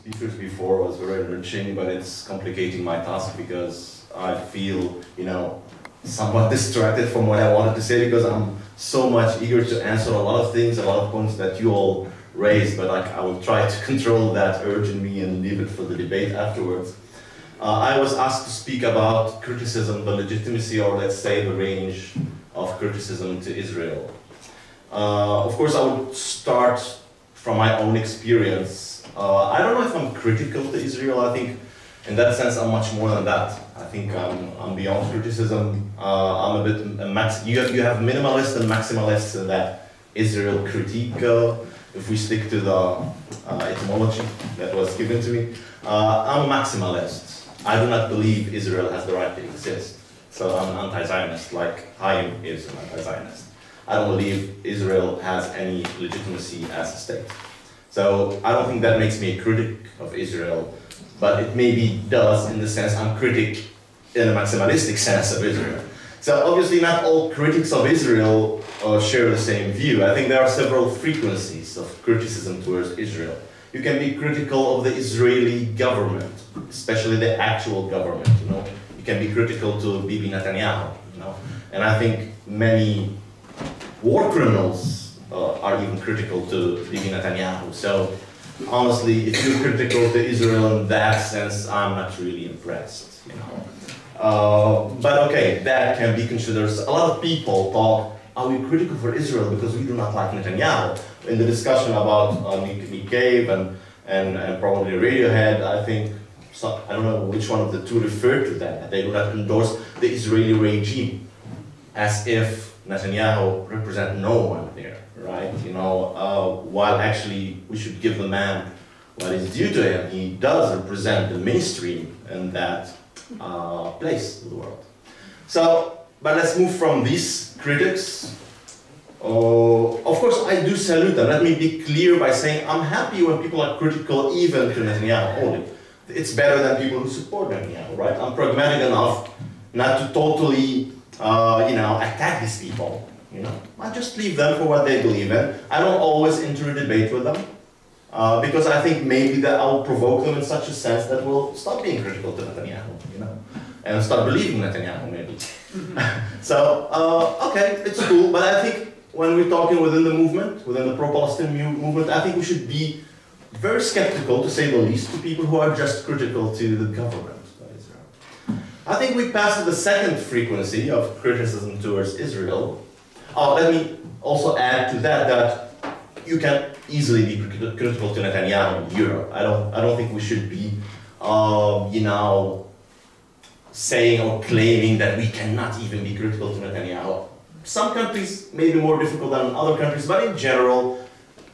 speakers before was very enriching, but it's complicating my task because I feel, you know, somewhat distracted from what I wanted to say because I'm so much eager to answer a lot of things, a lot of points that you all raised, but like I will try to control that urge in me and leave it for the debate afterwards. I was asked to speak about criticism, the legitimacy, or let's say the range of criticism to Israel. Of course, I would start from my own experience. I don't know if I'm critical to Israel. I think in that sense, I'm much more than that. I think I'm beyond criticism. I'm a bit, you have minimalists and maximalists in that Israel critique. If we stick to the etymology that was given to me, I'm a maximalist. I do not believe Israel has the right to exist. So I'm an anti-Zionist, like Chaim is an anti-Zionist. I don't believe Israel has any legitimacy as a state. So I don't think that makes me a critic of Israel, but it maybe does in the sense I'm critic in a maximalistic sense of Israel. So obviously not all critics of Israel share the same view. I think there are several frequencies of criticism towards Israel. You can be critical of the Israeli government, especially the actual government, you know. You can be critical to Bibi Netanyahu, you know. And I think many war criminals are even critical to Bibi Netanyahu. So honestly, if you're critical to Israel in that sense, I'm not really impressed, you know. But okay, that can be considered. A lot of people talk, are we critical for Israel because we do not like Netanyahu? In the discussion about Nick Cave and probably Radiohead, I think, I don't know which one of the two referred to that they do not endorse the Israeli regime, as if Netanyahu represents no one there, right? You know, while actually we should give the man what is due to him. He does represent the mainstream in that place of the world. So, but let's move from these critics. Of course, I do salute them. Let me be clear by saying I'm happy when people are critical even to Netanyahu only. It's better than people who support Netanyahu, right? I'm pragmatic enough not to totally, you know, attack these people. You know, I just leave them for what they believe in. I don't always enter a debate with them because I think maybe that I'll provoke them in such a sense that we'll stop being critical to Netanyahu, you know, and start believing Netanyahu maybe. So, okay, it's cool, but I think when we're talking within the movement, within the pro-Palestinian movement, I think we should be very skeptical, to say the least, to people who are just critical to the government of Israel. I think we passed the second frequency of criticism towards Israel. Let me also add to that that you can easily be critical to Netanyahu in Europe. I don't think we should be, you know, saying or claiming that we cannot even be critical to Netanyahu. Some countries may be more difficult than other countries, but in general,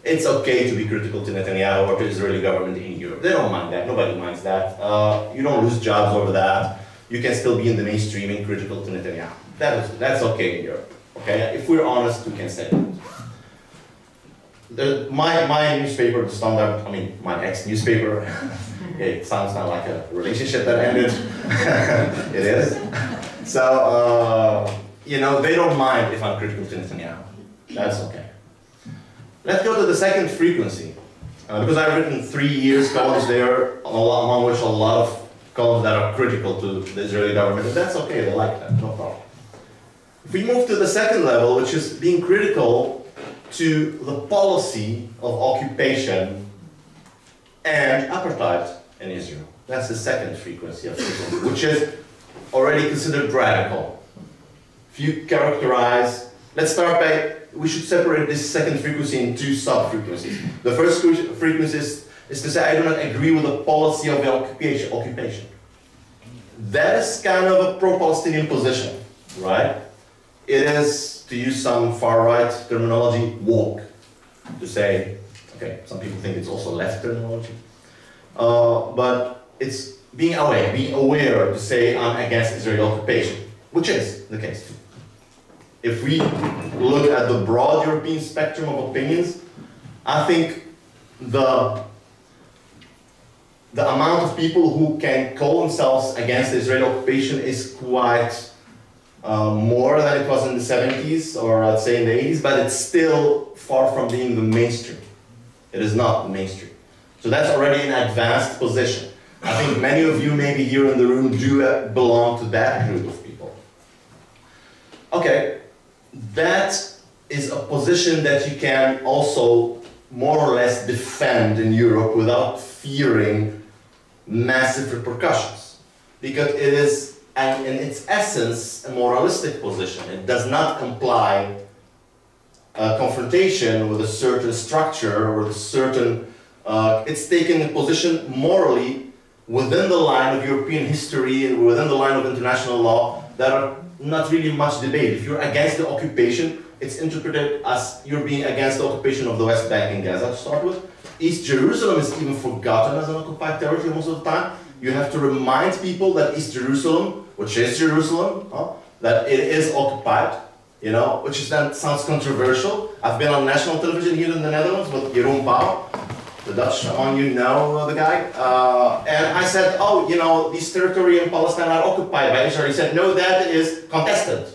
it's okay to be critical to Netanyahu or to the Israeli government in Europe. They don't mind that. Nobody minds that. You don't lose jobs over that. You can still be in the mainstream and critical to Netanyahu. That's okay in Europe. Okay, if we're honest, we can say that. My newspaper, the Standard, I mean, my ex-newspaper, it sounds not like a relationship that ended. It is. So, you know, they don't mind if I'm critical to Netanyahu. That's okay. Let's go to the second frequency. Because I've written 3 years columns there, among which a lot of columns that are critical to the Israeli government. And that's okay, they like that, no problem. If we move to the second level, which is being critical to the policy of occupation and apartheid in Israel. That's the second frequency of criticism, which is already considered radical. If you characterize, let's start by, we should separate this second frequency in two sub-frequencies. The first frequency is to say I do not agree with the policy of the occupation. That is kind of a pro-Palestinian position, right? It is, to use some far-right terminology, woke. To say, okay, some people think it's also left terminology. But it's being aware to say I'm against Israeli occupation, which is the case too. If we look at the broad European spectrum of opinions, I think the amount of people who can call themselves against the Israeli occupation is quite more than it was in the 70s or I'd say in the 80s, but it's still far from being the mainstream. It is not the mainstream. So that's already an advanced position. I think many of you maybe here in the room do belong to that group of people. Okay, that is a position that you can also more or less defend in Europe without fearing massive repercussions. Because it is, and in its essence, a moralistic position. It does not imply a confrontation with a certain structure or a certain, it's taking a position morally within the line of European history and within the line of international law that are not really much debated. If you're against the occupation, it's interpreted as you're being against the occupation of the West Bank and Gaza to start with. East Jerusalem is even forgotten as an occupied territory most of the time. You have to remind people that East Jerusalem, which is Jerusalem, that it is occupied, you know, which then sounds controversial. I've been on national television here in the Netherlands with Jeroen Pauw, the Dutch among you know the guy, and I said, oh, you know, these territory in Palestine are occupied by Israel. He said, no, that is contested.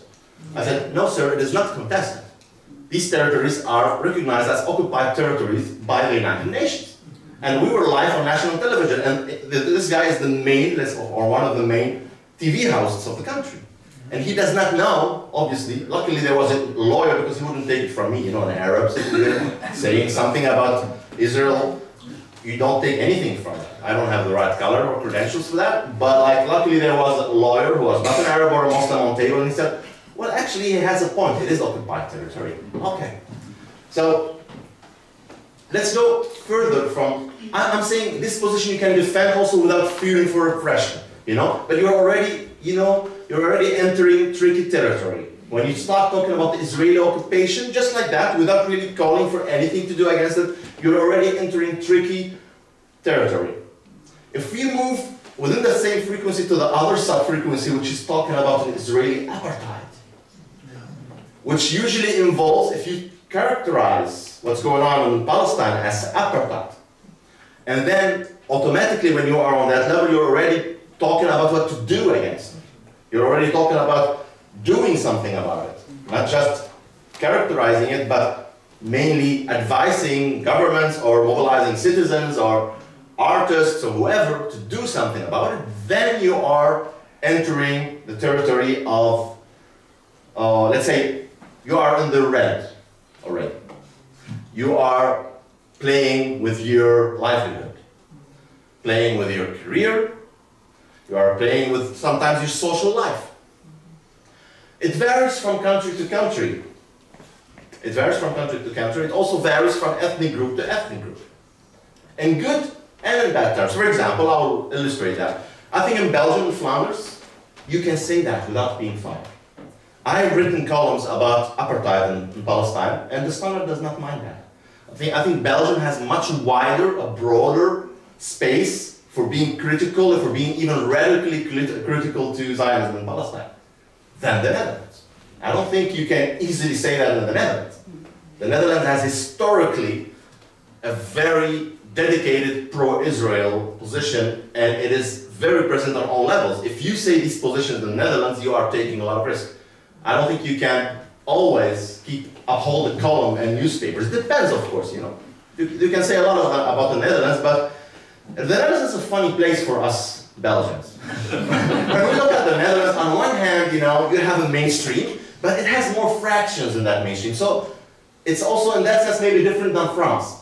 I said, no, sir, it is not contested. These territories are recognized as occupied territories by the United Nations. And we were live on national television, and this guy is the main, or one of the main TV houses of the country. And he does not know, obviously. Luckily there was a lawyer, because he wouldn't take it from me, you know, an Arab sitting there saying something about Israel. You don't take anything from it. I don't have the right color or credentials for that, but like luckily there was a lawyer who was not an Arab or a Muslim on table, and he said, well, actually he has a point, it is occupied territory. Okay. So let's go further from, I'm saying this position you can defend also without fearing for repression, you know, but you're already, you know, you're already entering tricky territory. When you start talking about the Israeli occupation, just like that, without really calling for anything to do against it, you're already entering tricky territory. If we move within the same frequency to the other sub-frequency, which is talking about an Israeli apartheid, which usually involves, if you characterize what's going on in Palestine as apartheid, and then automatically when you are on that level, you're already talking about what to do against it. You're already talking about doing something about it, not just characterizing it, but mainly advising governments or mobilizing citizens or artists or whoever to do something about it. Then you are entering the territory of, let's say, you are in the red already. You are playing with your livelihood, playing with your career, you are playing with sometimes your social life. It varies from country to country. It varies from country to country. It also varies from ethnic group to ethnic group. In good and in bad terms. For example, I'll illustrate that. I think in Belgium and Flanders, you can say that without being fired. I have written columns about apartheid in Palestine, and the Standard does not mind that. I think Belgium has much wider, a broader space for being critical and for being even radically critical to Zionism in Palestine than the Netherlands. I don't think you can easily say that in the Netherlands. The Netherlands has historically a very dedicated pro-Israel position, and it is very present on all levels. If you say these positions in the Netherlands, you are taking a lot of risk. I don't think you can always uphold a column in newspapers. It depends, of course, you know. You can say a lot about the Netherlands, but the Netherlands is a funny place for us Belgians. When we look at the Netherlands, on one hand, you know, you have a mainstream, but it has more fractions in that mainstream. So it's also, in that sense, maybe different than France,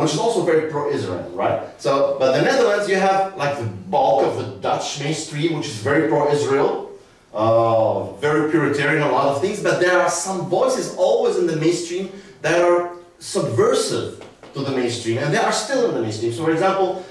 which is also very pro-Israel, right? So, but the Netherlands, you have like the bulk of the Dutch mainstream, which is very pro-Israel, very Puritanian, a lot of things, but there are some voices always in the mainstream that are subversive to the mainstream, and they are still in the mainstream. So, for example,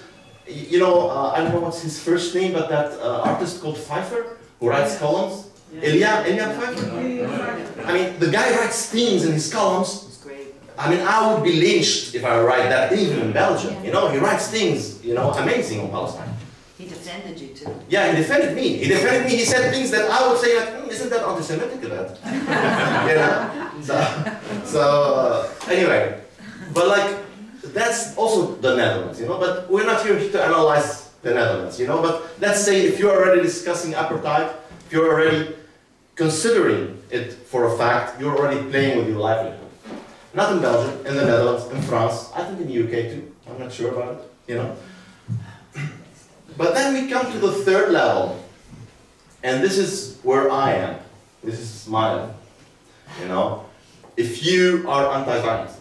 you know, I don't know what's his first name, but that artist called Pfeiffer, who writes columns, Ilya Pfeiffer? I mean, the guy writes themes in his columns. It's great. I mean, I would be lynched if I write that, even in Belgium. You know, he writes things, you know, amazing on Palestine. He defended you too. Yeah, he defended me. He defended me. He said things that I would say, like, isn't that anti-Semitic? That? You know? So anyway, but like, that's also the Netherlands, you know, but we're not here to analyze the Netherlands, you know, but let's say if you're already discussing apartheid, if you're already considering it for a fact, you're already playing with your livelihood. Not in Belgium, in the Netherlands, in France, I think in the UK too. I'm not sure about it, you know. But then we come to the third level, and this is where I am. This is my level, you know. If you are anti-Zionist,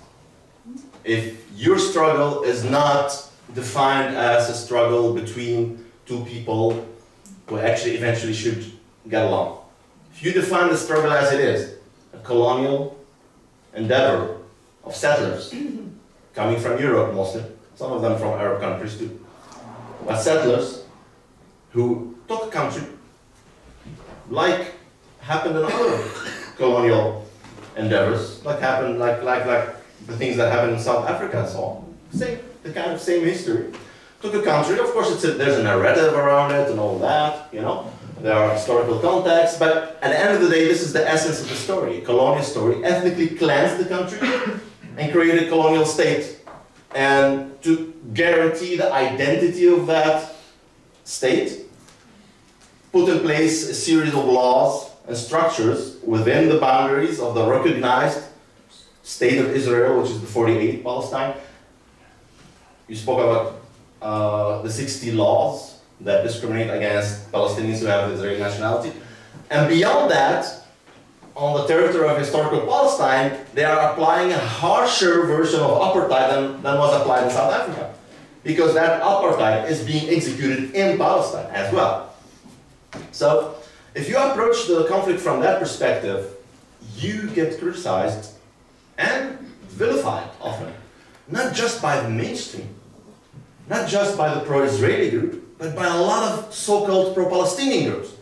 if your struggle is not defined as a struggle between two people who actually eventually should get along, if you define the struggle as it is, a colonial endeavor of settlers coming from Europe mostly, some of them from Arab countries too, but settlers who took a country like happened in other colonial endeavors, like the things that happened in South Africa and so on. The kind of same history. Took a country, of course there's a narrative around it and all that, you know. There are historical contexts, but at the end of the day, this is the essence of the story. A colonial story, ethnically cleansed the country and created a colonial state. And to guarantee the identity of that state, put in place a series of laws and structures within the boundaries of the recognized state of Israel, which is the 48 Palestine. You spoke about the 60 laws that discriminate against Palestinians who have Israeli nationality. And beyond that, on the territory of historical Palestine, they are applying a harsher version of apartheid than was applied in South Africa. Because that apartheid is being executed in Palestine as well. So, if you approach the conflict from that perspective, you get criticized and vilified often. Not just by the mainstream, not just by the pro-Israeli group, but by a lot of so-called pro-Palestinian groups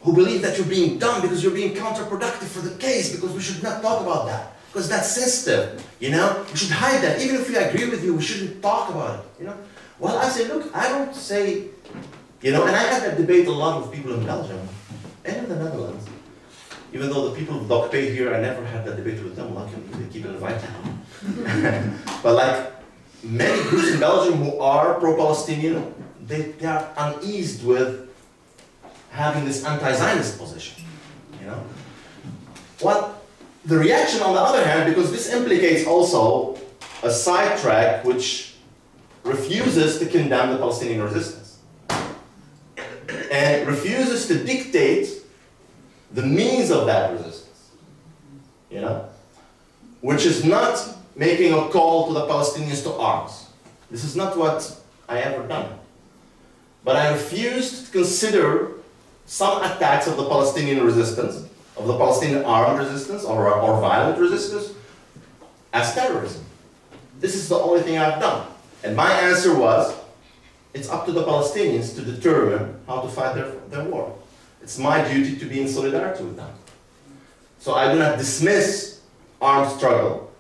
who believe that you're being dumb because you're being counterproductive for the case, because we should not talk about that, because that's sensitive, you know? We should hide that. Even if we agree with you, we shouldn't talk about it, you know? Well, I say, look, I don't say, you know, and I had that debate a lot with people in Belgium and in the Netherlands. Even though the people of DocP here, I never had that debate with them, luckily, they keep inviting me. But like, many groups in Belgium who are pro-Palestinian, they are uneased with having this anti-Zionist position, you know? Well, the reaction on the other hand, because this implicates also a sidetrack which refuses to condemn the Palestinian resistance and refuses to dictate the means of that resistance, you know? Which is not making a call to the Palestinians to arms. This is not what I ever done. But I refused to consider some attacks of the Palestinian resistance, of the Palestinian armed resistance or violent resistance, as terrorism. This is the only thing I've done. And my answer was, it's up to the Palestinians to determine how to fight their war. It's my duty to be in solidarity with them. So I do not dismiss armed struggle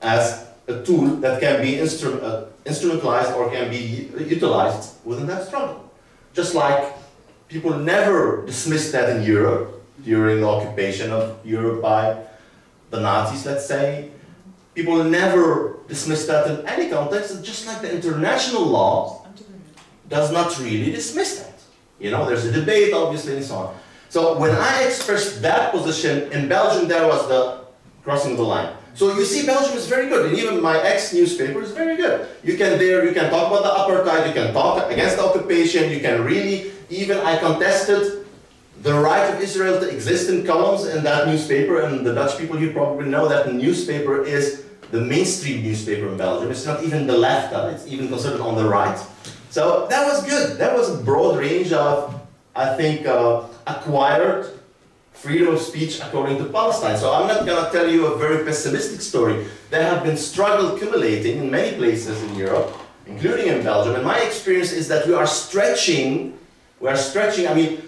as a tool that can be instrumentalized or can be utilized within that struggle. Just like people never dismissed that in Europe during the occupation of Europe by the Nazis, let's say. People never dismissed that in any context, just like the international law does not really dismiss that. You know, there's a debate, obviously, and so on. So when I expressed that position in Belgium, there was the crossing the line. So you see, Belgium is very good, and even my ex-newspaper is very good. You can talk about the apartheid, you can talk against the occupation, you can really, even I contested the right of Israel to exist in columns in that newspaper, and the Dutch people here probably know that the newspaper is the mainstream newspaper in Belgium. It's not even the left, it's even considered on the right. So that was good. That was a broad range of, I think, acquired freedom of speech according to Palestine. So I'm not going to tell you a very pessimistic story. There have been struggles accumulating in many places in Europe, including in Belgium. And my experience is that we are stretching, I mean,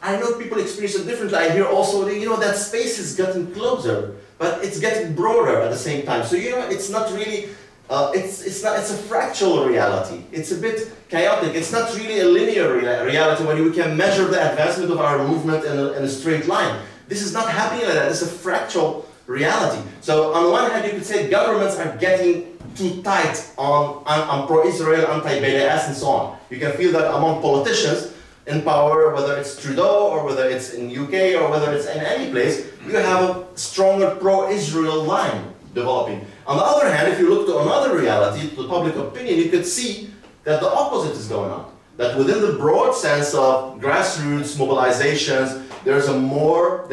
I know people experience it differently. I hear also, you know, that space is getting closer, but it's getting broader at the same time. So, you know, it's not really, it's a fractal reality. It's a bit chaotic. It's not really a linear reality when we can measure the advancement of our movement in a straight line. This is not happening like that. It's a fractal reality. So on one hand, you could say governments are getting too tight on pro-Israel, anti-BDS, and so on. You can feel that among politicians in power, whether it's Trudeau or whether it's in UK or whether it's in any place, you have a stronger pro-Israel line. developing. On the other hand, if you look to another reality, to the public opinion, you could see that the opposite is going on. That within the broad sense of grassroots mobilizations, there's more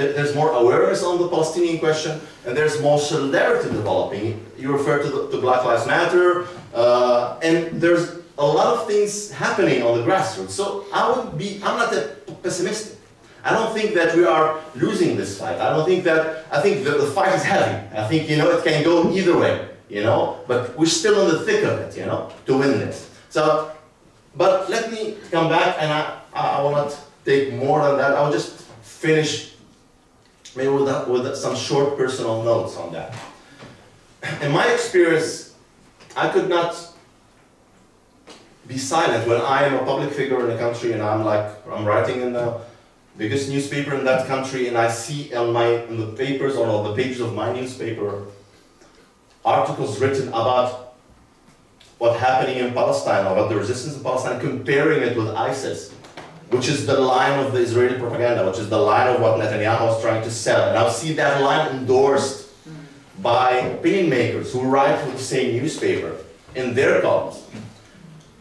awareness on the Palestinian question, and there's more solidarity developing. You refer to Black Lives Matter, and there's a lot of things happening on the grassroots. So I'm not that pessimistic. I don't think that we are losing this fight. I think the fight is heavy. I think, it can go either way, but we're still in the thick of it, to win this. So, but let me come back, and I will not take more than that. I'll just finish maybe with some short personal notes on that. In my experience, I could not be silent when I am a public figure in a country and I'm writing in the biggest newspaper in that country, and I see in the papers or on the pages of my newspaper articles written about what's happening in Palestine, or about the resistance in Palestine, comparing it with ISIS, which is the line of the Israeli propaganda, which is the line of what Netanyahu is trying to sell. And I'll see that line endorsed by opinion makers who write for the same newspaper in their columns.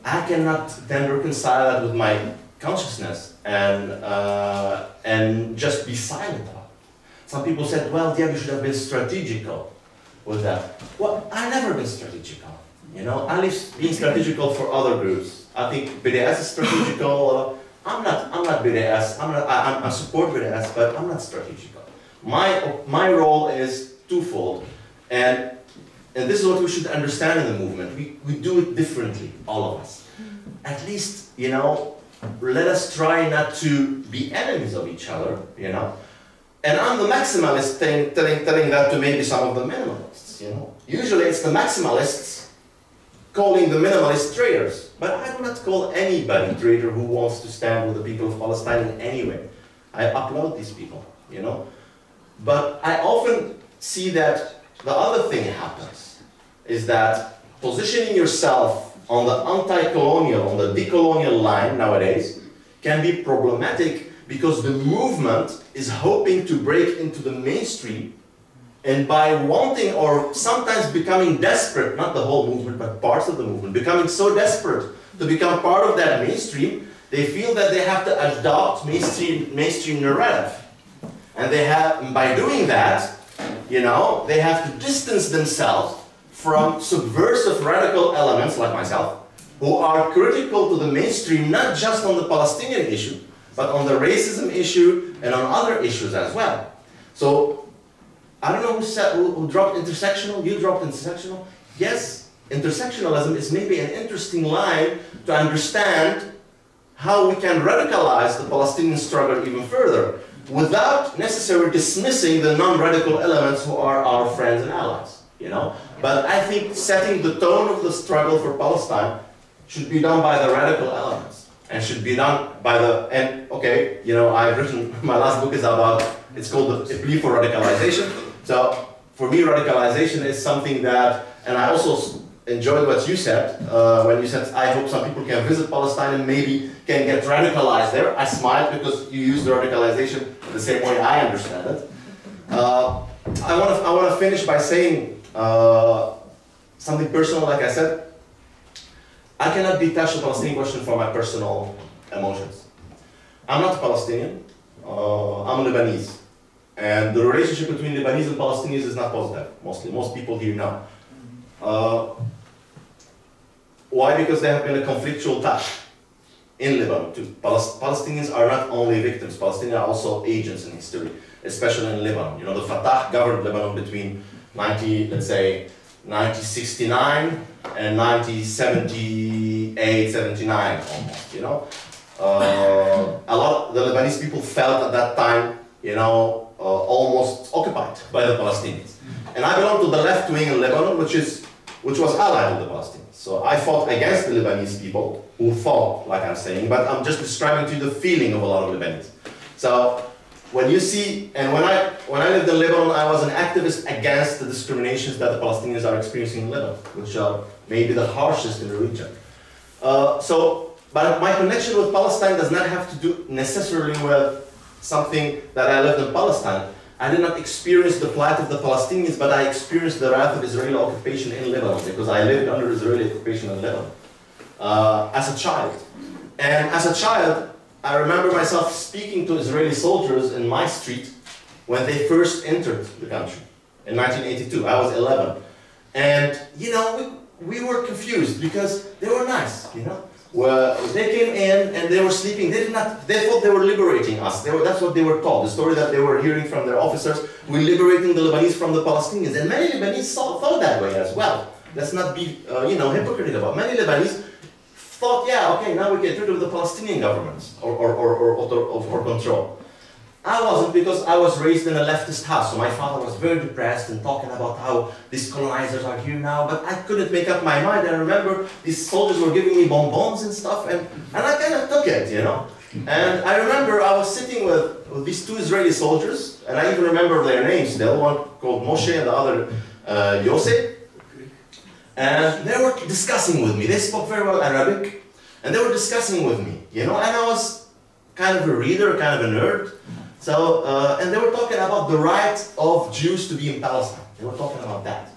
I cannot then reconcile that with my consciousness and just be silent about it. Some people said, well, Dyab, you should have been strategical with that. Well, I've never been strategical. I leave being strategical for other groups. I think BDS is strategical. I'm not BDS. I support BDS, but I'm not strategical. My role is twofold, and this is what we should understand in the movement. We do it differently, all of us. At least, let us try not to be enemies of each other, And I'm the maximalist telling that to maybe some of the minimalists, Usually it's the maximalists calling the minimalists traitors. But I do not call anybody traitor who wants to stand with the people of Palestine in any way. I applaud these people, But I often see that the other thing happens is that positioning yourself on the anti-colonial, on the decolonial line nowadays can be problematic because the movement is hoping to break into the mainstream, and by wanting or sometimes becoming desperate, not the whole movement, but parts of the movement, becoming so desperate to become part of that mainstream, they feel that they have to adopt mainstream narrative. And by doing that, they have to distance themselves from subversive radical elements like myself, who are critical to the mainstream, not just on the Palestinian issue, but on the racism issue and on other issues as well. So, I don't know who dropped intersectional. You dropped intersectional. Yes, intersectionalism is maybe an interesting line to understand how we can radicalize the Palestinian struggle even further without necessarily dismissing the non-radical elements who are our friends and allies, But I think setting the tone of the struggle for Palestine should be done by the radical elements, and should be done by I've written, my last book is about, it's called The Plea for Radicalization. So, for me, radicalization is something that, and I also enjoyed what you said, when you said, I hope some people can visit Palestine and maybe can get radicalized there. I smiled because you used the radicalization the same way I understand it. I want to finish by saying something personal. Like I said, I cannot detach the Palestinian question from my personal emotions. I'm not Palestinian, I'm Lebanese. And the relationship between Lebanese and Palestinians is not positive, mostly. Most people here know. Why? Because there have been a conflictual touch in Lebanon too. Palestinians are not only victims, Palestinians are also agents in history, especially in Lebanon. The Fatah governed Lebanon between 1969 and 1978, 79 almost, the Lebanese people felt at that time, almost occupied by the Palestinians. And I belong to the left wing in Lebanon, which was allied with the Palestinians. So I fought against the Lebanese people who fought, like I'm saying, but I'm just describing to you the feeling of a lot of Lebanese. So when you see, and when I lived in Lebanon, I was an activist against the discriminations that the Palestinians are experiencing in Lebanon, which are maybe the harshest in the region. But my connection with Palestine does not have to do necessarily with something that I lived in Palestine. I did not experience the plight of the Palestinians, but I experienced the wrath of Israeli occupation in Lebanon, because I lived under Israeli occupation in Lebanon as a child. And as a child, I remember myself speaking to Israeli soldiers in my street when they first entered the country in 1982. I was 11. And, you know, we were confused because they were nice, you know. Well, they came in and they were sleeping. They thought they were liberating us. That's what they were told. The story that they were hearing from their officers, we're liberating the Lebanese from the Palestinians. And many Lebanese thought that way as well. Let's not be, you know, hypocritical about it. Many Lebanese thought, yeah, okay, now we get rid of the Palestinian government or control. I wasn't, because I was raised in a leftist house, so my father was very depressed and talking about how these colonizers are here now, but I couldn't make up my mind. I remember these soldiers were giving me bonbons and stuff, and I kind of took it, you know. And I remember I was sitting with these two Israeli soldiers, and I even remember their names still, one called Moshe and the other Yosef. And they were discussing with me. They spoke very well Arabic, and they were discussing with me, you know, and I was kind of a reader, kind of a nerd. So, and they were talking about the right of Jews to be in Palestine. They were talking about that.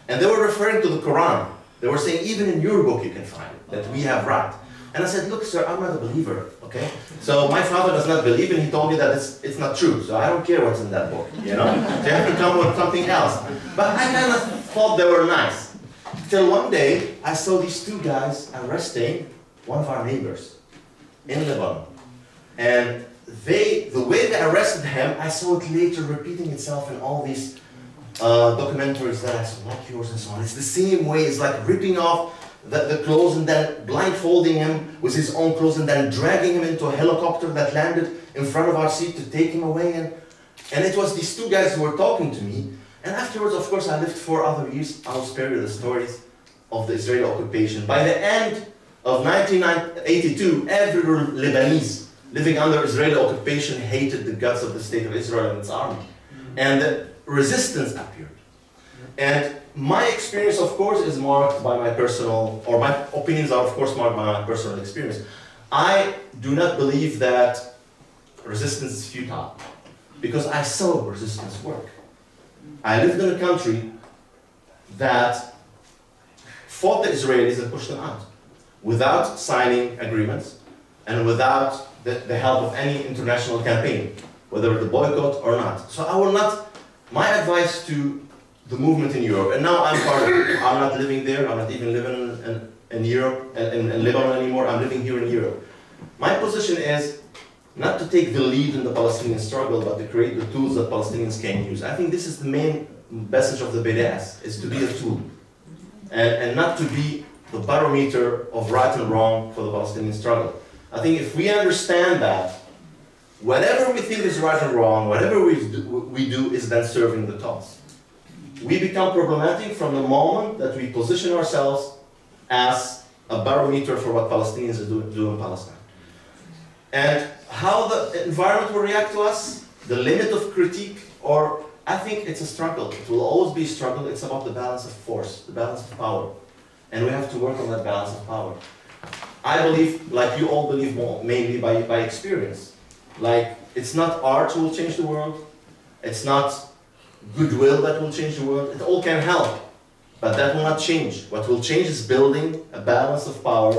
And they were referring to the Quran. They were saying, even in your book you can find it, that we have right. And I said, look, sir, I'm not a believer, okay? So my father does not believe, and he told me that it's not true. So I don't care what's in that book, you know? So you have to come with something else. But I kind of thought they were nice. Till one day, I saw these two guys arresting one of our neighbors in Lebanon. And the way they arrested him, I saw it later repeating itself in all these documentaries that I saw, like yours and so on. It's the same way. It's like ripping off the clothes and then blindfolding him with his own clothes and then dragging him into a helicopter that landed in front of our seat to take him away. And it was these two guys who were talking to me. And afterwards, of course, I lived 4 other years. I'll spare you the stories of the Israeli occupation. By the end of 1982, every Lebanese living under Israeli occupation hated the guts of the state of Israel and its army. And the resistance appeared. And my experience, of course, is marked by my personal, or my opinions are, of course, marked by my personal experience. I do not believe that resistance is futile, because I saw resistance work. I lived in a country that fought the Israelis and pushed them out without signing agreements and without the help of any international campaign, whether the boycott or not. So I will not, my advice to the movement in Europe, and now I'm part of it. I'm not living there, I'm not even living in Europe, in Lebanon anymore, I'm living here in Europe. My position is not to take the lead in the Palestinian struggle, but to create the tools that Palestinians can use. I think this is the main message of the BDS, is to be a tool, and not to be the barometer of right and wrong for the Palestinian struggle. I think if we understand that, whatever we think is right and wrong, whatever we do is then serving the cause. We become problematic from the moment that we position ourselves as a barometer for what Palestinians do in Palestine. And how the environment will react to us, the limit of critique, or I think it's a struggle. It will always be a struggle. It's about the balance of force, the balance of power. And we have to work on that balance of power. I believe, like you all believe, mainly by experience. Like, it's not art who will change the world. It's not goodwill that will change the world. It all can help, but that will not change. What will change is building a balance of power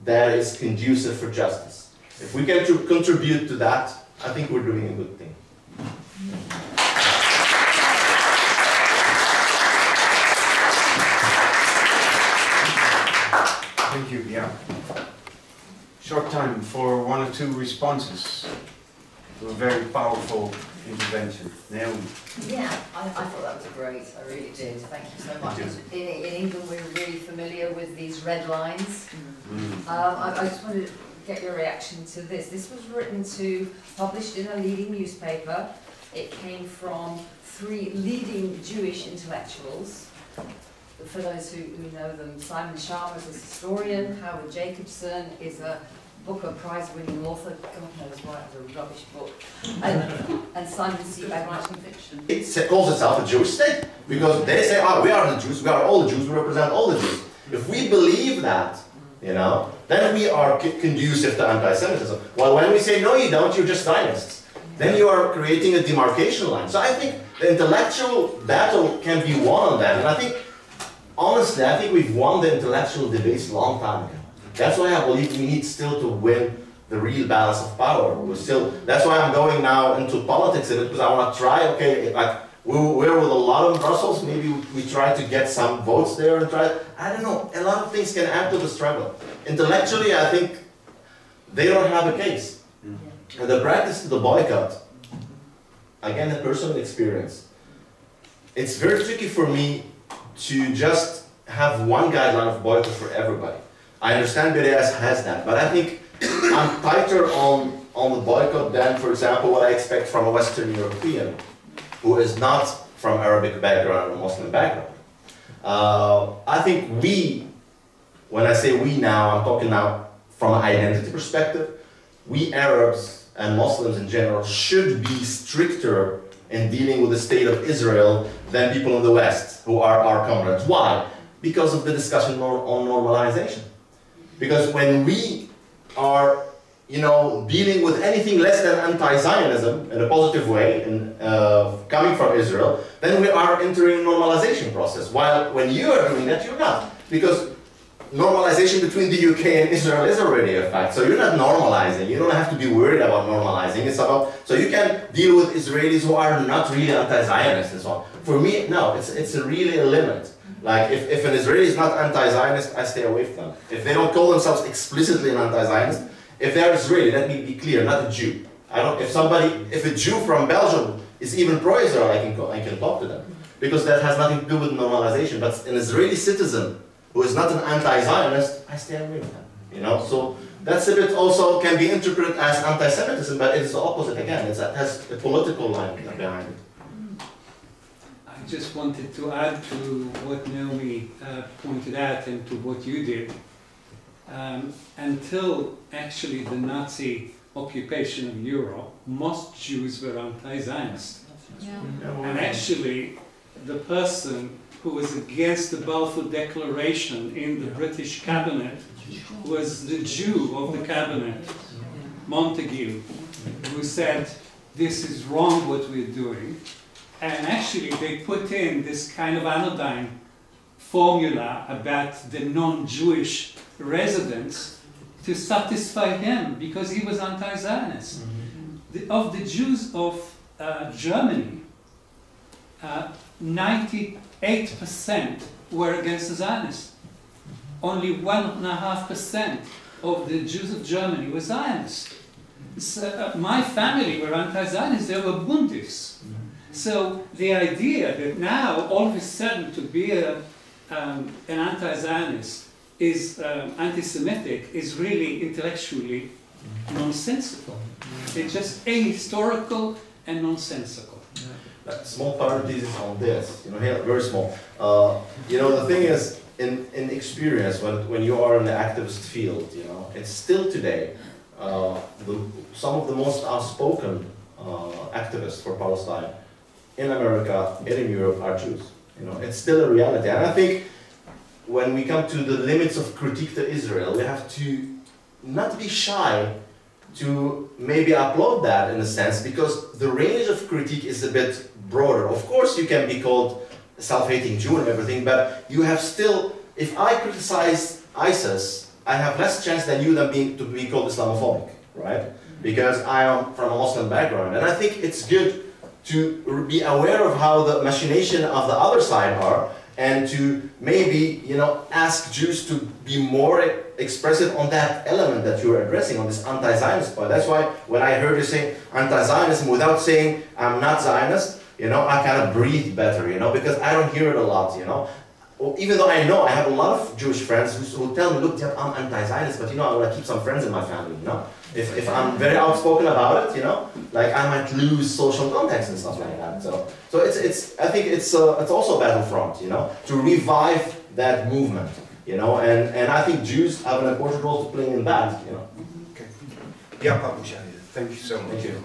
that is conducive for justice. If we can contribute to that, I think we're doing a good thing. Thank you, Dyab. Short time for 1 or 2 responses to a very powerful intervention. Naomi. Yeah, I thought that was great. I really did. Thank you so much. In England, we're really familiar with these red lines. I just wanted to get your reaction to this. This was published in a leading newspaper. It came from 3 leading Jewish intellectuals. For those who know them, Simon Sharma is a historian, Howard Jacobson is a Booker Prize-winning author, God knows why it was a rubbish book, and Simon C. writing fiction. It calls itself a Jewish state, because they say, oh, we are the Jews, we are all the Jews, we represent all the Jews. If we believe that, you know, then we are conducive to anti-Semitism. Well, when we say, no you don't, you're just Zionists. then you are creating a demarcation line. So I think the intellectual battle can be won on that. And I think, honestly, I think we've won the intellectual debates a long time ago. That's why I believe we need still to win the real balance of power. That's why I'm going now into politics a bit, because I want to try, okay, like, we're with a lot of Brussels, maybe we try to get some votes there and try, I don't know, a lot of things can add to the struggle. Intellectually, I think they don't have a case. And the practice of the boycott, again, a personal experience, it's very tricky for me to just have one guideline of boycott for everybody. I understand BDS has that, but I think I'm tighter on the boycott than, for example, what I expect from a Western European who is not from Arabic background or Muslim background. I think we, when I say we now, I'm talking now from an identity perspective, we Arabs and Muslims in general should be stricter in dealing with the state of Israel than people in the West who are our comrades. Why? Because of the discussion on normalization. Because when we are, you know, dealing with anything less than anti-Zionism in a positive way, coming from Israel, then we are entering a normalization process. While when you are doing that, you're not. Because normalization between the UK and Israel is already a fact. So you're not normalizing. You don't have to be worried about normalizing. It's about, so you can deal with Israelis who are not really anti-Zionist and so on. For me, no, it's really a limit. Like, if an Israeli is not anti-Zionist, I stay away from them. If they don't call themselves explicitly an anti-Zionist, if they're Israeli, let me be clear, not a Jew. If a Jew from Belgium is even pro-Israel, I can talk to them. Because that has nothing to do with normalization. But an Israeli citizen who is not an anti-Zionist, I stay away from them. You know, so that's a bit also can be interpreted as anti-Semitism, but it's the opposite again. It has a political line behind it. I just wanted to add to what Naomi pointed out and to what you did. Until actually the Nazi occupation of Europe, most Jews were anti-Zionist. Yeah. And actually, the person who was against the Balfour Declaration in the British cabinet was the Jew of the cabinet, Montague, who said, this is wrong what we're doing. And actually they put in this kind of anodyne formula about the non-Jewish residents to satisfy him because he was anti-Zionist. Of the Jews of Germany, 98% were against the Zionists. Only 1.5% of the Jews of Germany were Zionists. So, my family were anti-Zionists, they were Bundis. So the idea that now, all of a sudden, to be an anti-Zionist is anti-Semitic is really intellectually nonsensical. It's just ahistorical and nonsensical. Small parentheses on this, you know, here, very small. You know, the thing is, in experience, when you are in the activist field, you know, it's still today, some of the most outspoken activists for Palestine in America and in Europe are Jews. You know, it's still a reality. And I think when we come to the limits of critique to Israel, we have to not be shy to maybe upload that in a sense, because the range of critique is a bit broader. Of course, you can be called a self-hating Jew and everything, but you have still, if I criticize ISIS, I have less chance than you to be called Islamophobic, right? Because I am from a Muslim background. And I think it's good to be aware of how the machination of the other side are, and to maybe, you know, ask Jews to be more expressive on that element that you're addressing, on this anti-Zionist part. That's why when I heard you say anti-Zionism without saying I'm not Zionist, you know, I kind of breathe better, you know, because I don't hear it a lot, you know. Even though I know I have a lot of Jewish friends who tell me, look, Dyab, I'm anti-Zionist, but you know, I want to keep some friends in my family, you know. If I'm very outspoken about it, you know, like I might lose social contacts and stuff like that. So I think it's also a battlefront, you know, to revive that movement, you know, and I think Jews have an important role to play in that, you know. Okay. Dyab Abou Jahjah, thank you so much. Thank you.